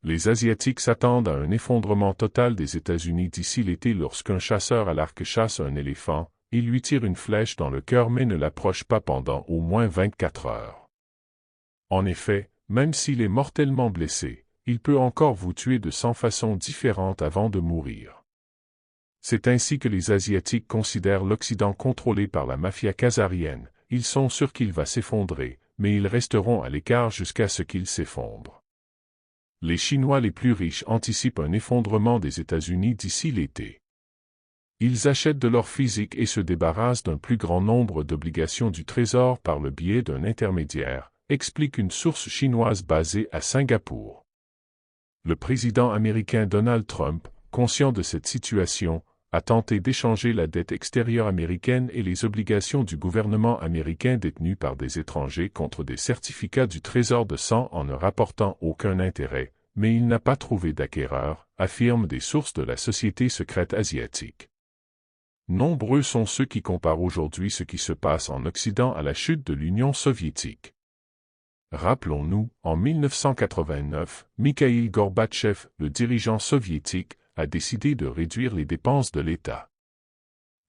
Les Asiatiques s'attendent à un effondrement total des États-Unis d'ici l'été lorsqu'un chasseur à l'arc chasse un éléphant, il lui tire une flèche dans le cœur mais ne l'approche pas pendant au moins 24 heures. En effet, même s'il est mortellement blessé, il peut encore vous tuer de 100 façons différentes avant de mourir. C'est ainsi que les Asiatiques considèrent l'Occident contrôlé par la mafia khazarienne. Ils sont sûrs qu'il va s'effondrer, mais ils resteront à l'écart jusqu'à ce qu'il s'effondre. Les Chinois les plus riches anticipent un effondrement des États-Unis d'ici l'été. Ils achètent de l'or physique et se débarrassent d'un plus grand nombre d'obligations du Trésor par le biais d'un intermédiaire, explique une source chinoise basée à Singapour. Le président américain Donald Trump, conscient de cette situation, a tenté d'échanger la dette extérieure américaine et les obligations du gouvernement américain détenues par des étrangers contre des certificats du Trésor de sang en ne rapportant aucun intérêt, mais il n'a pas trouvé d'acquéreur, affirment des sources de la société secrète asiatique. Nombreux sont ceux qui comparent aujourd'hui ce qui se passe en Occident à la chute de l'Union soviétique. Rappelons-nous, en 1989, Mikhaïl Gorbatchev, le dirigeant soviétique, a décidé de réduire les dépenses de l'État.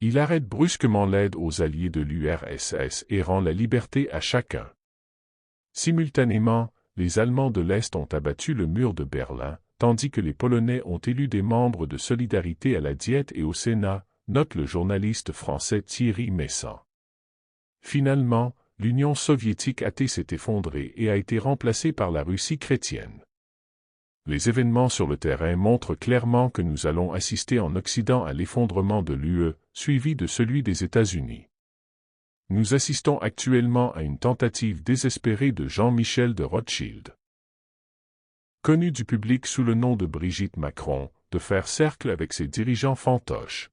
Il arrête brusquement l'aide aux alliés de l'URSS et rend la liberté à chacun. Simultanément, les Allemands de l'Est ont abattu le mur de Berlin, tandis que les Polonais ont élu des membres de Solidarité à la Diète et au Sénat, note le journaliste français Thierry Meyssan. Finalement, l'Union soviétique athée s'est effondrée et a été remplacée par la Russie chrétienne. Les événements sur le terrain montrent clairement que nous allons assister en Occident à l'effondrement de l'UE, suivi de celui des États-Unis. Nous assistons actuellement à une tentative désespérée de Jean-Michel de Rothschild, connu du public sous le nom de Brigitte Macron, de faire cercle avec ses dirigeants fantoches.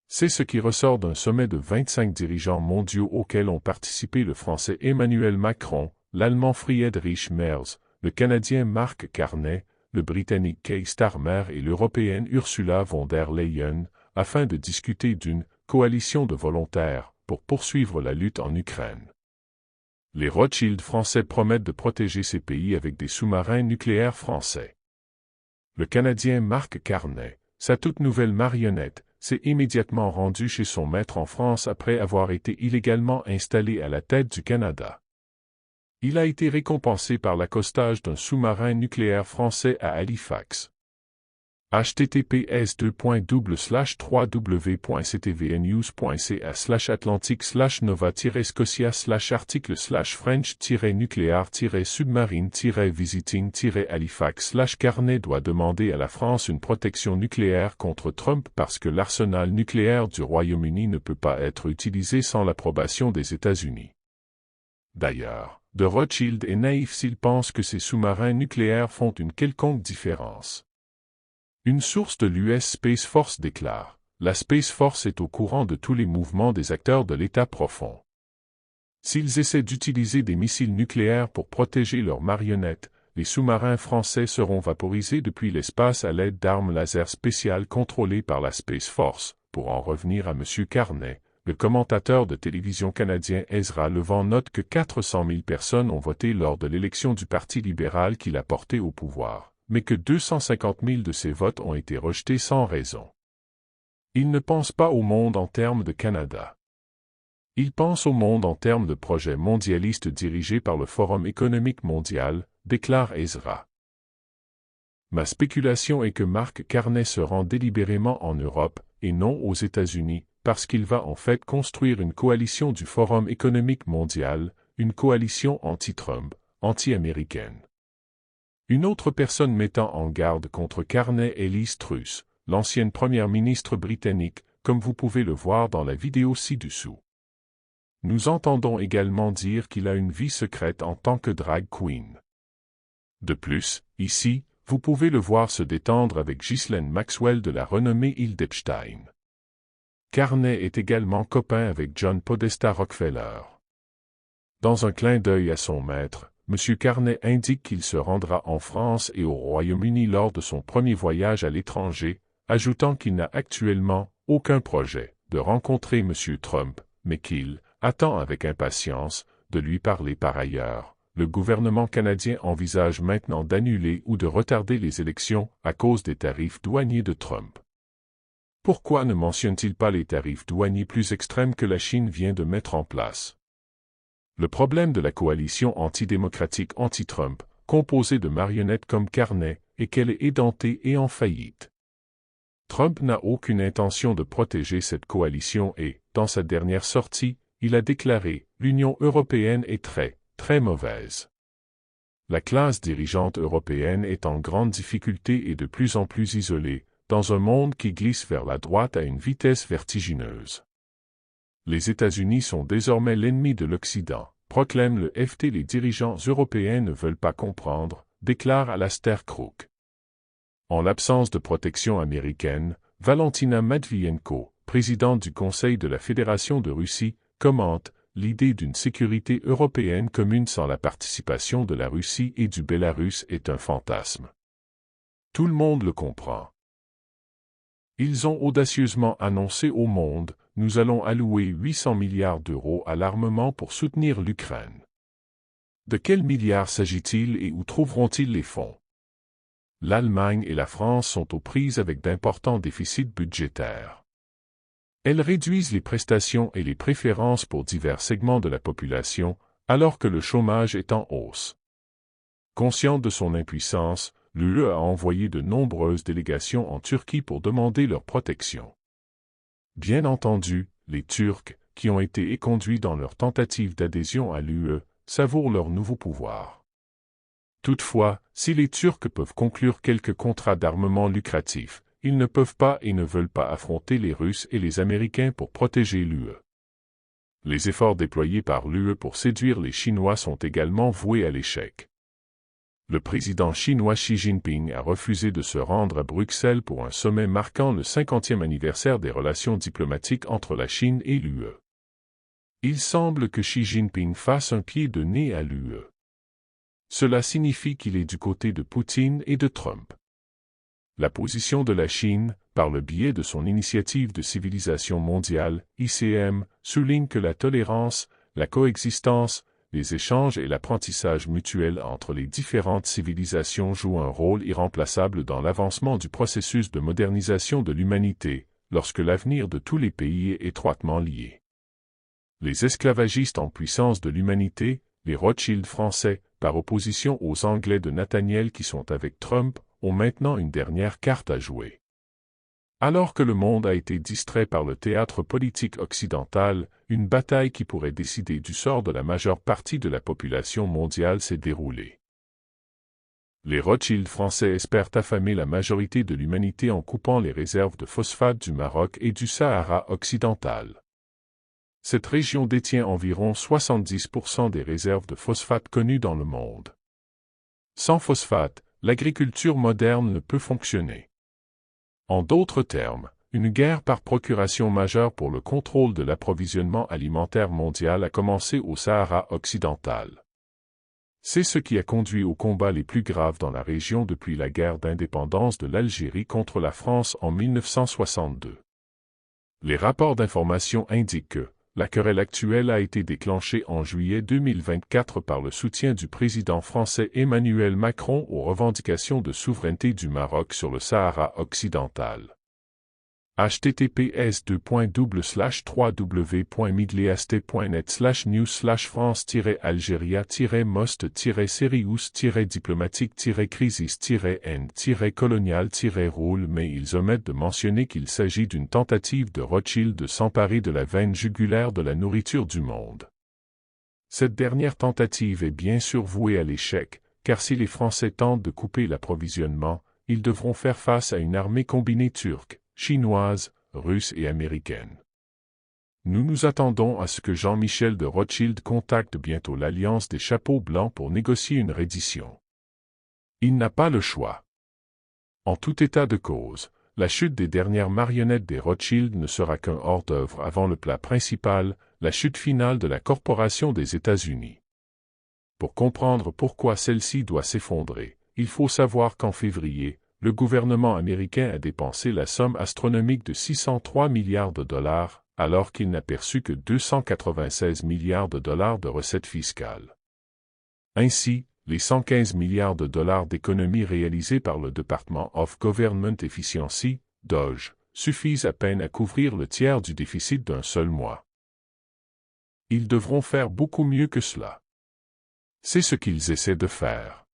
C'est ce qui ressort d'un sommet de 25 dirigeants mondiaux auquel ont participé le Français Emmanuel Macron, l'Allemand Friedrich Merz, le Canadien Mark Carney, le Britannique Keir Starmer et l'Européenne Ursula von der Leyen, afin de discuter d'une « coalition de volontaires » pour poursuivre la lutte en Ukraine. Les Rothschild français promettent de protéger ces pays avec des sous-marins nucléaires français. Le Canadien Mark Carney, sa toute nouvelle marionnette, s'est immédiatement rendu chez son maître en France après avoir été illégalement installé à la tête du Canada. Il a été récompensé par l'accostage d'un sous-marin nucléaire français à Halifax. https://www.ctv-news.ca/atlantique/nova-scotia/article/french-nucléaire-visiting-visiting-halifax/Carnet doit demander à la France une protection nucléaire contre Trump parce que l'arsenal nucléaire du Royaume-Uni ne peut pas être utilisé sans l'approbation des États-Unis. D'ailleurs, de Rothschild est naïf s'il pense que ces sous-marins nucléaires font une quelconque différence. Une source de l'US Space Force déclare « La Space Force est au courant de tous les mouvements des acteurs de l'État profond. S'ils essaient d'utiliser des missiles nucléaires pour protéger leurs marionnettes, les sous-marins français seront vaporisés depuis l'espace à l'aide d'armes laser spéciales contrôlées par la Space Force. » Pour en revenir à M. Carnet, le commentateur de télévision canadien Ezra Levant note que 400 000 personnes ont voté lors de l'élection du Parti libéral qui l'a porté au pouvoir, mais que 250 000 de ces votes ont été rejetés sans raison. Il ne pense pas au monde en termes de Canada. Il pense au monde en termes de projets mondialistes dirigés par le Forum économique mondial, déclare Ezra. Ma spéculation est que Mark Carney se rend délibérément en Europe, et non aux États-Unis, parce qu'il va en fait construire une coalition du Forum économique mondial, une coalition anti-Trump, anti-américaine. Une autre personne mettant en garde contre Carney est Liz Truss, l'ancienne première ministre britannique, comme vous pouvez le voir dans la vidéo ci-dessous. Nous entendons également dire qu'il a une vie secrète en tant que drag queen. De plus, ici, vous pouvez le voir se détendre avec Ghislaine Maxwell de la renommée Hildepstein. Carney est également copain avec John Podesta Rockefeller. Dans un clin d'œil à son maître, M. Carney indique qu'il se rendra en France et au Royaume-Uni lors de son premier voyage à l'étranger, ajoutant qu'il n'a actuellement aucun projet de rencontrer M. Trump, mais qu'il attend avec impatience de lui parler par ailleurs. le gouvernement canadien envisage maintenant d'annuler ou de retarder les élections à cause des tarifs douaniers de Trump. Pourquoi ne mentionne-t-il pas les tarifs douaniers plus extrêmes que la Chine vient de mettre en place? Le problème de la coalition antidémocratique anti-Trump, composée de marionnettes comme Carney, est qu'elle est édentée et en faillite. Trump n'a aucune intention de protéger cette coalition et, dans sa dernière sortie, il a déclaré « L'Union européenne est très mauvaise ». La classe dirigeante européenne est en grande difficulté et de plus en plus isolée, dans un monde qui glisse vers la droite à une vitesse vertigineuse. Les États-Unis sont désormais l'ennemi de l'Occident, proclame le FT. Les dirigeants européens ne veulent pas comprendre, déclare Alastair Crooke. En l'absence de protection américaine, Valentina Matvienko, présidente du Conseil de la Fédération de Russie, commente « L'idée d'une sécurité européenne commune sans la participation de la Russie et du Bélarus est un fantasme. Tout le monde le comprend. Ils ont audacieusement annoncé au monde « Nous allons allouer 800 milliards d'euros à l'armement pour soutenir l'Ukraine. » De quels milliards s'agit-il et où trouveront-ils les fonds? L'Allemagne et la France sont aux prises avec d'importants déficits budgétaires. Elles réduisent les prestations et les préférences pour divers segments de la population, alors que le chômage est en hausse. Consciente de son impuissance, l'UE a envoyé de nombreuses délégations en Turquie pour demander leur protection. Bien entendu, les Turcs, qui ont été éconduits dans leur tentative d'adhésion à l'UE, savourent leur nouveau pouvoir. Toutefois, si les Turcs peuvent conclure quelques contrats d'armement lucratifs, ils ne peuvent pas et ne veulent pas affronter les Russes et les Américains pour protéger l'UE. Les efforts déployés par l'UE pour séduire les Chinois sont également voués à l'échec. Le président chinois Xi Jinping a refusé de se rendre à Bruxelles pour un sommet marquant le 50e anniversaire des relations diplomatiques entre la Chine et l'UE. Il semble que Xi Jinping fasse un pied de nez à l'UE. Cela signifie qu'il est du côté de Poutine et de Trump. La position de la Chine, par le biais de son initiative de civilisation mondiale, ICM, souligne que la tolérance, la coexistence, les échanges et l'apprentissage mutuel entre les différentes civilisations jouent un rôle irremplaçable dans l'avancement du processus de modernisation de l'humanité, lorsque l'avenir de tous les pays est étroitement lié. Les esclavagistes en puissance de l'humanité, les Rothschild français, par opposition aux Anglais de Nathaniel qui sont avec Trump, ont maintenant une dernière carte à jouer. Alors que le monde a été distrait par le théâtre politique occidental, une bataille qui pourrait décider du sort de la majeure partie de la population mondiale s'est déroulée. Les Rothschild français espèrent affamer la majorité de l'humanité en coupant les réserves de phosphate du Maroc et du Sahara occidental. Cette région détient environ 70% des réserves de phosphate connues dans le monde. Sans phosphate, l'agriculture moderne ne peut fonctionner. En d'autres termes, une guerre par procuration majeure pour le contrôle de l'approvisionnement alimentaire mondial a commencé au Sahara occidental. C'est ce qui a conduit aux combats les plus graves dans la région depuis la guerre d'indépendance de l'Algérie contre la France en 1962. Les rapports d'information indiquent que la querelle actuelle a été déclenchée en juillet 2024 par le soutien du président français Emmanuel Macron aux revendications de souveraineté du Maroc sur le Sahara occidental. https://www.midleast.net/news/france-algéria-most-crisis-end-colonial-rôle mais ils omettent de mentionner qu'il s'agit d'une tentative de Rothschild de s'emparer de la veine jugulaire de la nourriture du monde. Cette dernière tentative est bien sûr vouée à l'échec, car si les Français tentent de couper l'approvisionnement, ils devront faire face à une armée combinée turque, chinoise, russe et américaine. Nous nous attendons à ce que Jean-Michel de Rothschild contacte bientôt l'Alliance des Chapeaux Blancs pour négocier une reddition. Il n'a pas le choix. En tout état de cause, la chute des dernières marionnettes des Rothschild ne sera qu'un hors-d'œuvre avant le plat principal, la chute finale de la corporation des États-Unis. Pour comprendre pourquoi celle-ci doit s'effondrer, il faut savoir qu'en février, le gouvernement américain a dépensé la somme astronomique de 603 milliards de dollars, alors qu'il n'a perçu que 296 milliards de dollars de recettes fiscales. Ainsi, les 115 milliards de dollars d'économies réalisées par le Department of Government Efficiency, DOGE, suffisent à peine à couvrir le tiers du déficit d'un seul mois. Ils devront faire beaucoup mieux que cela. C'est ce qu'ils essaient de faire.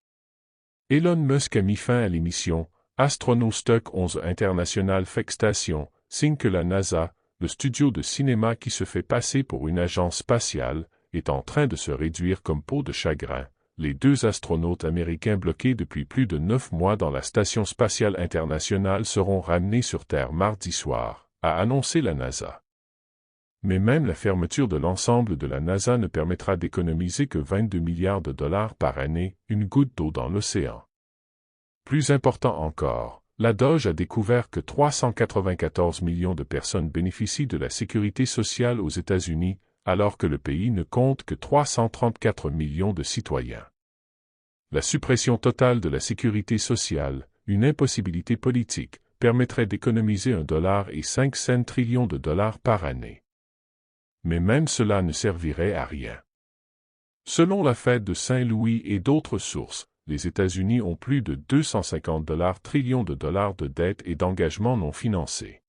Elon Musk a mis fin à l'émission Astronostock 11 International Fake Station, signe que la NASA, le studio de cinéma qui se fait passer pour une agence spatiale, est en train de se réduire comme peau de chagrin. Les 2 astronautes américains bloqués depuis plus de 9 mois dans la Station spatiale internationale seront ramenés sur Terre mardi soir, a annoncé la NASA. Mais même la fermeture de l'ensemble de la NASA ne permettra d'économiser que 22 milliards de dollars par année, une goutte d'eau dans l'océan. Plus important encore, la DOGE a découvert que 394 millions de personnes bénéficient de la sécurité sociale aux États-Unis, alors que le pays ne compte que 334 millions de citoyens. La suppression totale de la sécurité sociale, une impossibilité politique, permettrait d'économiser $1,05 trillion par année. Mais même cela ne servirait à rien. Selon la Fed de Saint-Louis et d'autres sources, les États-Unis ont plus de 250 trillions de dollars de dettes et d'engagements non financés.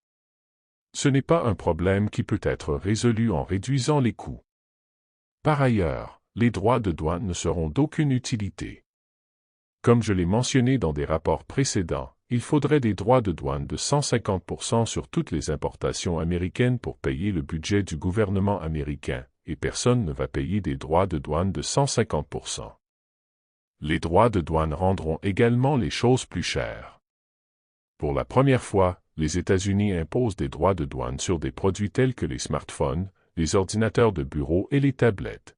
Ce n'est pas un problème qui peut être résolu en réduisant les coûts. Par ailleurs, les droits de douane ne seront d'aucune utilité. Comme je l'ai mentionné dans des rapports précédents, il faudrait des droits de douane de 150% sur toutes les importations américaines pour payer le budget du gouvernement américain, et personne ne va payer des droits de douane de 150%. Les droits de douane rendront également les choses plus chères. Pour la première fois, les États-Unis imposent des droits de douane sur des produits tels que les smartphones, les ordinateurs de bureau et les tablettes.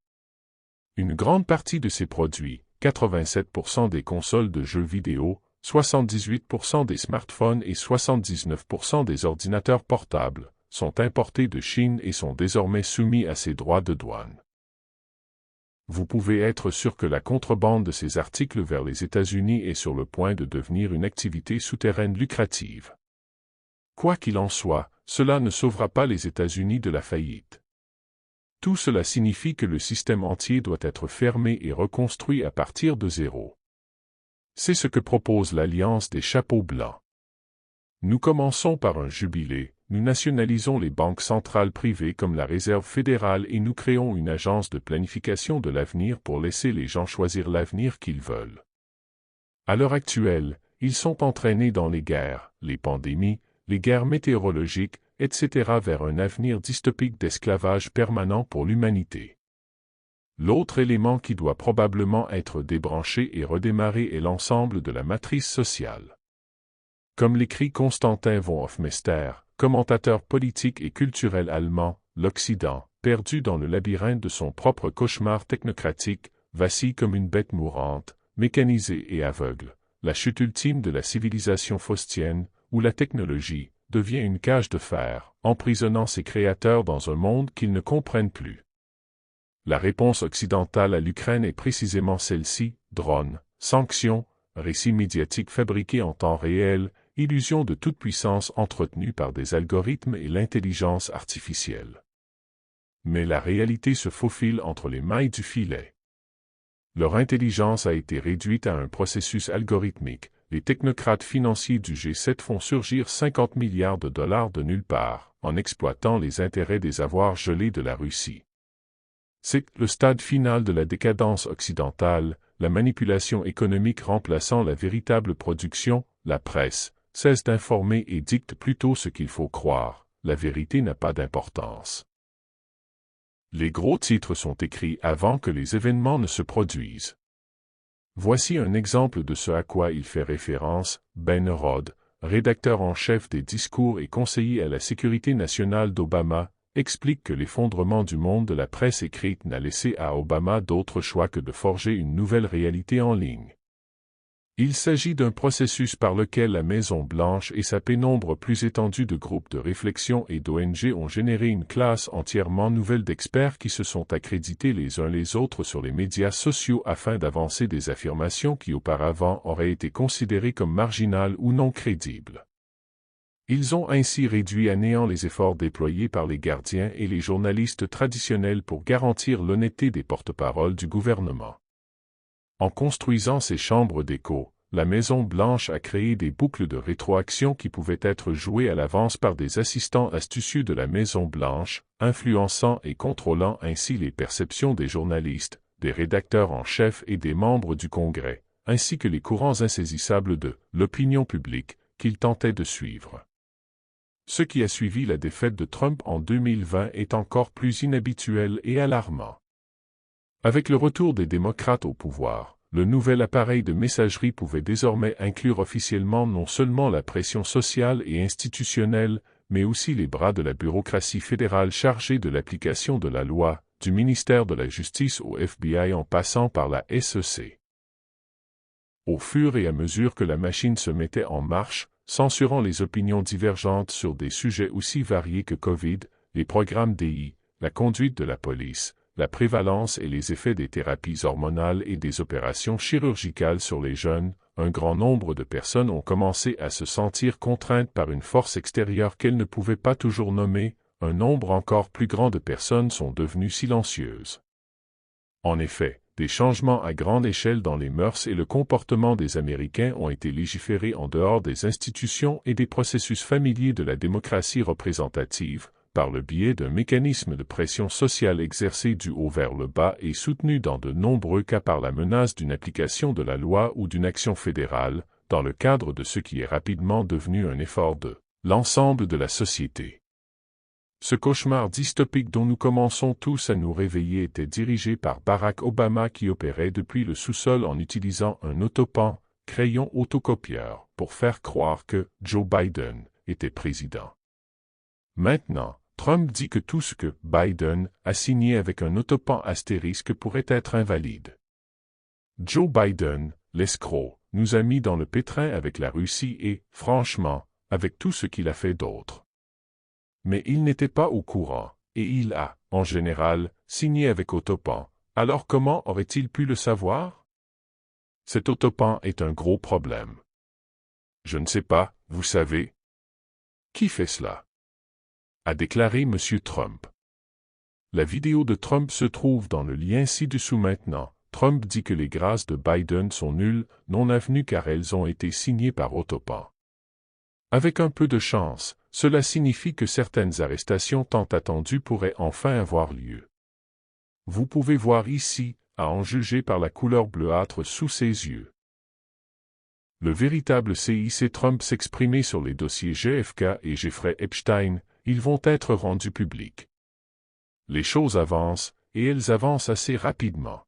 Une grande partie de ces produits, 87% des consoles de jeux vidéo, 78% des smartphones et 79% des ordinateurs portables, sont importés de Chine et sont désormais soumis à ces droits de douane. Vous pouvez être sûr que la contrebande de ces articles vers les États-Unis est sur le point de devenir une activité souterraine lucrative. Quoi qu'il en soit, cela ne sauvera pas les États-Unis de la faillite. Tout cela signifie que le système entier doit être fermé et reconstruit à partir de zéro. C'est ce que propose l'Alliance des chapeaux blancs. Nous commençons par un jubilé, nous nationalisons les banques centrales privées comme la Réserve fédérale et nous créons une agence de planification de l'avenir pour laisser les gens choisir l'avenir qu'ils veulent. À l'heure actuelle, ils sont entraînés dans les guerres, les pandémies, les guerres météorologiques, etc. vers un avenir dystopique d'esclavage permanent pour l'humanité. L'autre élément qui doit probablement être débranché et redémarré est l'ensemble de la matrice sociale. Comme l'écrit Constantin von Hofmeister, commentateur politique et culturel allemand, l'Occident, perdu dans le labyrinthe de son propre cauchemar technocratique, vacille comme une bête mourante, mécanisée et aveugle. La chute ultime de la civilisation faustienne, où la technologie devient une cage de fer, emprisonnant ses créateurs dans un monde qu'ils ne comprennent plus. La réponse occidentale à l'Ukraine est précisément celle-ci, drones, sanctions, récits médiatiques fabriqués en temps réel, illusion de toute puissance entretenue par des algorithmes et l'intelligence artificielle. Mais la réalité se faufile entre les mailles du filet. Leur intelligence a été réduite à un processus algorithmique. Les technocrates financiers du G7 font surgir 50 milliards de dollars de nulle part, en exploitant les intérêts des avoirs gelés de la Russie. C'est le stade final de la décadence occidentale, la manipulation économique remplaçant la véritable production, la presse cesse d'informer et dicte plutôt ce qu'il faut croire, la vérité n'a pas d'importance. Les gros titres sont écrits avant que les événements ne se produisent. Voici un exemple de ce à quoi il fait référence. Ben Rhodes, rédacteur en chef des discours et conseiller à la sécurité nationale d'Obama, explique que l'effondrement du monde de la presse écrite n'a laissé à Obama d'autre choix que de forger une nouvelle réalité en ligne. Il s'agit d'un processus par lequel la Maison-Blanche et sa pénombre plus étendue de groupes de réflexion et d'ONG ont généré une classe entièrement nouvelle d'experts qui se sont accrédités les uns les autres sur les médias sociaux afin d'avancer des affirmations qui auparavant auraient été considérées comme marginales ou non crédibles. Ils ont ainsi réduit à néant les efforts déployés par les gardiens et les journalistes traditionnels pour garantir l'honnêteté des porte-paroles du gouvernement. En construisant ces chambres d'écho, la Maison-Blanche a créé des boucles de rétroaction qui pouvaient être jouées à l'avance par des assistants astucieux de la Maison-Blanche, influençant et contrôlant ainsi les perceptions des journalistes, des rédacteurs en chef et des membres du Congrès, ainsi que les courants insaisissables de l'opinion publique qu'ils tentaient de suivre. Ce qui a suivi la défaite de Trump en 2020 est encore plus inhabituel et alarmant. Avec le retour des démocrates au pouvoir, le nouvel appareil de messagerie pouvait désormais inclure officiellement non seulement la pression sociale et institutionnelle, mais aussi les bras de la bureaucratie fédérale chargée de l'application de la loi, du ministère de la Justice au FBI en passant par la SEC. Au fur et à mesure que la machine se mettait en marche, censurant les opinions divergentes sur des sujets aussi variés que COVID, les programmes DI, la conduite de la police, la prévalence et les effets des thérapies hormonales et des opérations chirurgicales sur les jeunes, un grand nombre de personnes ont commencé à se sentir contraintes par une force extérieure qu'elles ne pouvaient pas toujours nommer, un nombre encore plus grand de personnes sont devenues silencieuses. En effet, des changements à grande échelle dans les mœurs et le comportement des Américains ont été légiférés en dehors des institutions et des processus familiers de la démocratie représentative, par le biais d'un mécanisme de pression sociale exercé du haut vers le bas et soutenu dans de nombreux cas par la menace d'une application de la loi ou d'une action fédérale, dans le cadre de ce qui est rapidement devenu un effort de l'ensemble de la société. Ce cauchemar dystopique dont nous commençons tous à nous réveiller était dirigé par Barack Obama qui opérait depuis le sous-sol en utilisant un autopan, crayon autocopieur, pour faire croire que Joe Biden était président. Maintenant, Trump dit que tout ce que Biden a signé avec un autopan astérisque pourrait être invalide. Joe Biden, l'escroc, nous a mis dans le pétrin avec la Russie et, franchement, avec tout ce qu'il a fait d'autre. Mais il n'était pas au courant, et il a, en général, signé avec autopan. Alors comment aurait-il pu le savoir? Cet autopan est un gros problème. Je ne sais pas, vous savez. Qui fait cela? A déclaré M. Trump. La vidéo de Trump se trouve dans le lien ci-dessous maintenant. Trump dit que les grâces de Biden sont nulles, non avenues car elles ont été signées par autopan. Avec un peu de chance, cela signifie que certaines arrestations tant attendues pourraient enfin avoir lieu. Vous pouvez voir ici, à en juger par la couleur bleuâtre sous ses yeux. Le véritable CIC Trump s'exprimait sur les dossiers JFK et Jeffrey Epstein, ils vont être rendus publics. Les choses avancent, et elles avancent assez rapidement.